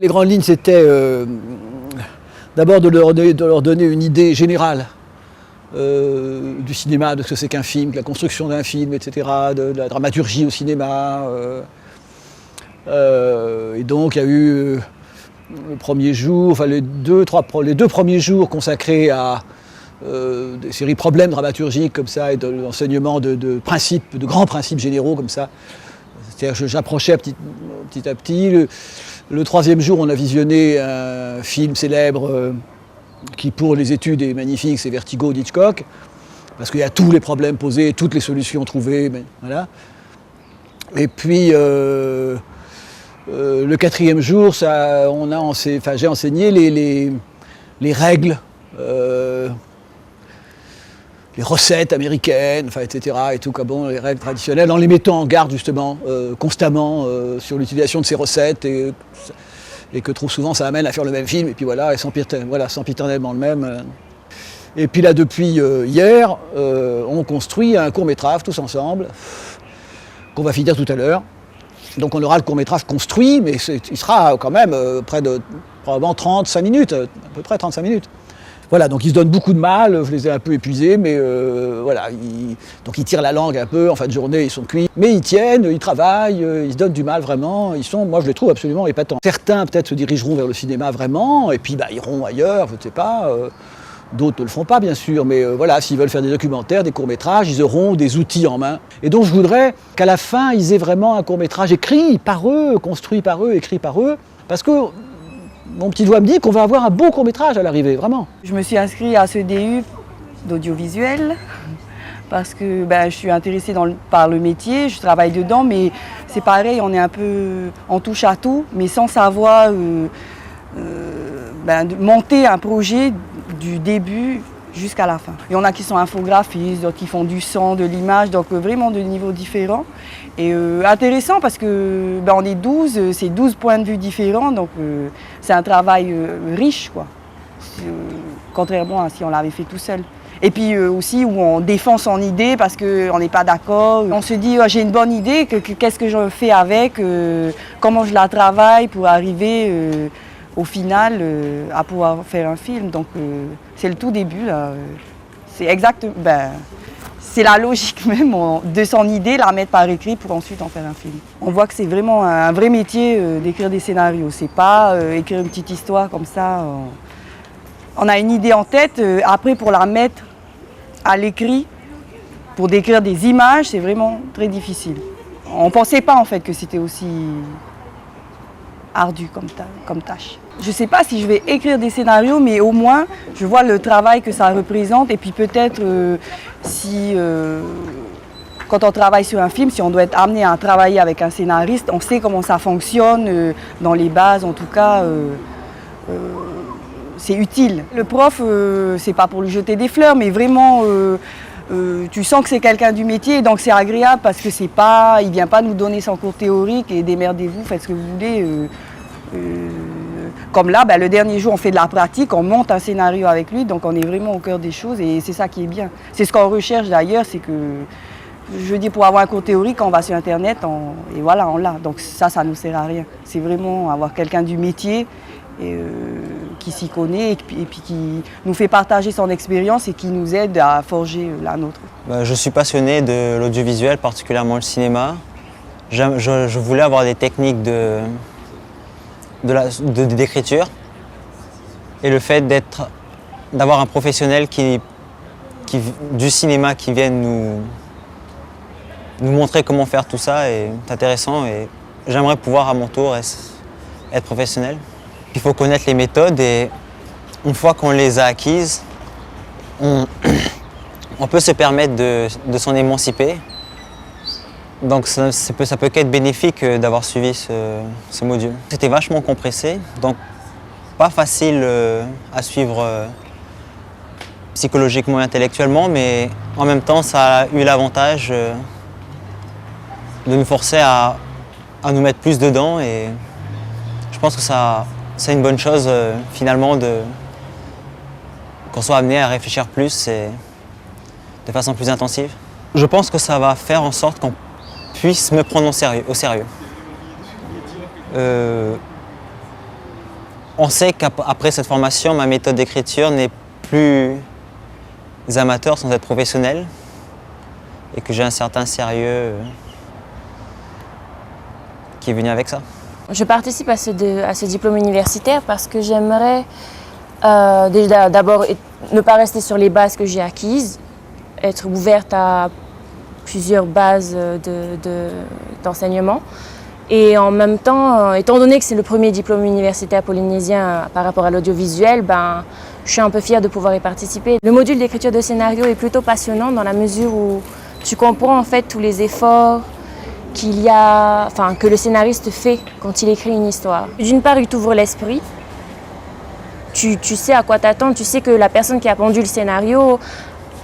Les grandes lignes, c'était d'abord de leur donner une idée générale du cinéma, de ce que c'est qu'un film, de la construction d'un film, etc., de la dramaturgie au cinéma. Et donc il y a eu le premier jour, enfin les deux premiers jours consacrés à des séries de problèmes dramaturgiques comme ça et de l'enseignement de principes, de grands principes généraux comme ça. C'est-à-dire que j'approchais petit à petit. Le troisième jour, on a visionné un film célèbre qui, pour les études, est magnifique, c'est Vertigo d'Hitchcock, parce qu'il y a tous les problèmes posés, toutes les solutions trouvées. Mais, voilà. Et puis, le quatrième jour, j'ai enseigné les règles, les recettes américaines, etc. Et tout, bon, les règles traditionnelles, en les mettant en garde justement constamment sur l'utilisation de ces recettes et que trop souvent ça amène à faire le même film et puis voilà, et sempiternellement le même. Et puis là, depuis hier, on construit un court-métrage tous ensemble qu'on va finir tout à l'heure. Donc on aura le court-métrage construit, mais il sera quand même près de probablement 35 minutes, à peu près 35 minutes. Voilà, donc ils se donnent beaucoup de mal, je les ai un peu épuisés, mais voilà, donc ils tirent la langue un peu, en fin de journée ils sont cuits, mais ils tiennent, ils travaillent, ils se donnent du mal vraiment, moi je les trouve absolument épatants. Certains peut-être se dirigeront vers le cinéma vraiment, et puis iront ailleurs, je ne sais pas, d'autres ne le font pas bien sûr, mais voilà, s'ils veulent faire des documentaires, des courts-métrages, ils auront des outils en main. Et donc je voudrais qu'à la fin ils aient vraiment un court-métrage écrit par eux, construit par eux, écrit par eux, parce que mon petit doigt me dit qu'on va avoir un beau court-métrage à l'arrivée, vraiment. Je me suis inscrite à ce DU d'audiovisuel parce que je suis intéressée par le métier, je travaille dedans, mais c'est pareil, on est un peu en touche à tout, mais sans savoir monter un projet du début jusqu'à la fin. Il y en a qui sont infographistes, d'autres qui font du son, de l'image, donc vraiment de niveaux différents. Et intéressant parce que on est 12, c'est 12 points de vue différents, donc c'est un travail riche, quoi. Contrairement à si on l'avait fait tout seul. Et puis aussi où on défend son idée parce qu'on n'est pas d'accord. On se dit j'ai une bonne idée, qu'est-ce que je fais avec, comment je la travaille pour arriver au final à pouvoir faire un film. Donc c'est le tout début là. C'est exact. C'est la logique même de son idée, la mettre par écrit pour ensuite en faire un film. On voit que c'est vraiment un vrai métier d'écrire des scénarios. C'est pas écrire une petite histoire comme ça. On a une idée en tête, après pour la mettre à l'écrit, pour décrire des images, c'est vraiment très difficile. On ne pensait pas en fait que c'était aussi ardu comme tâche. Je ne sais pas si je vais écrire des scénarios, mais au moins je vois le travail que ça représente et puis peut-être si quand on travaille sur un film, si on doit être amené à travailler avec un scénariste, on sait comment ça fonctionne, dans les bases en tout cas, c'est utile. Le prof, c'est pas pour lui jeter des fleurs, mais vraiment tu sens que c'est quelqu'un du métier, et donc c'est agréable parce que il vient pas nous donner son cours théorique et démerdez-vous, faites ce que vous voulez. Comme là, le dernier jour, on fait de la pratique, on monte un scénario avec lui, donc on est vraiment au cœur des choses et c'est ça qui est bien. C'est ce qu'on recherche d'ailleurs, c'est que, je veux dire, pour avoir un cours théorique, quand on va sur Internet, et voilà, on l'a. Donc ça nous sert à rien. C'est vraiment avoir quelqu'un du métier qui s'y connaît et puis qui nous fait partager son expérience et qui nous aide à forger la nôtre. Je suis passionné de l'audiovisuel, particulièrement le cinéma. Je voulais avoir des techniques d'écriture et le fait d'avoir un professionnel du cinéma qui vienne nous montrer comment faire tout ça est intéressant et j'aimerais pouvoir à mon tour être professionnel. Il faut connaître les méthodes et une fois qu'on les a acquises, on peut se permettre de s'en émanciper. Donc ça peut qu'être bénéfique d'avoir suivi ce module. C'était vachement compressé, donc pas facile à suivre psychologiquement et intellectuellement, mais en même temps ça a eu l'avantage de nous forcer à nous mettre plus dedans et je pense que c'est une bonne chose finalement qu'on soit amené à réfléchir plus et de façon plus intensive. Je pense que ça va faire en sorte qu'on puisse me prendre au sérieux. On sait qu'après cette formation, ma méthode d'écriture n'est plus amateur sans être professionnel et que j'ai un certain sérieux qui est venu avec ça. Je participe à ce diplôme universitaire parce que j'aimerais déjà d'abord ne pas rester sur les bases que j'ai acquises, être ouverte à plusieurs bases d'enseignement. Et en même temps, étant donné que c'est le premier diplôme universitaire polynésien par rapport à l'audiovisuel, je suis un peu fière de pouvoir y participer. Le module d'écriture de scénario est plutôt passionnant dans la mesure où tu comprends en fait tous les efforts que le scénariste fait quand il écrit une histoire. D'une part, il t'ouvre l'esprit. Tu sais à quoi t'attendre, tu sais que la personne qui a pondu le scénario,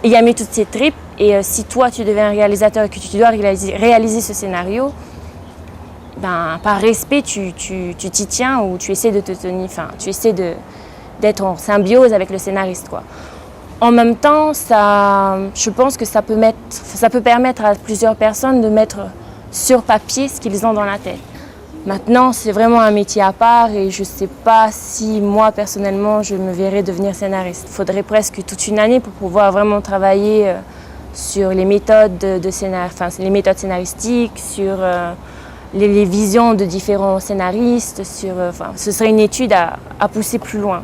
il a mis toutes ses tripes. Et si toi, tu deviens un réalisateur et que tu dois réaliser ce scénario, par respect, tu t'y tiens ou tu essaies de te tenir, tu essaies d'être en symbiose avec le scénariste, quoi. En même temps, je pense que ça peut permettre à plusieurs personnes de mettre sur papier ce qu'ils ont dans la tête. Maintenant, c'est vraiment un métier à part et je ne sais pas si moi, personnellement, je me verrais devenir scénariste. Il faudrait presque toute une année pour pouvoir vraiment travailler sur les méthodes les méthodes scénaristiques, sur les visions de différents scénaristes. Ce serait une étude à pousser plus loin.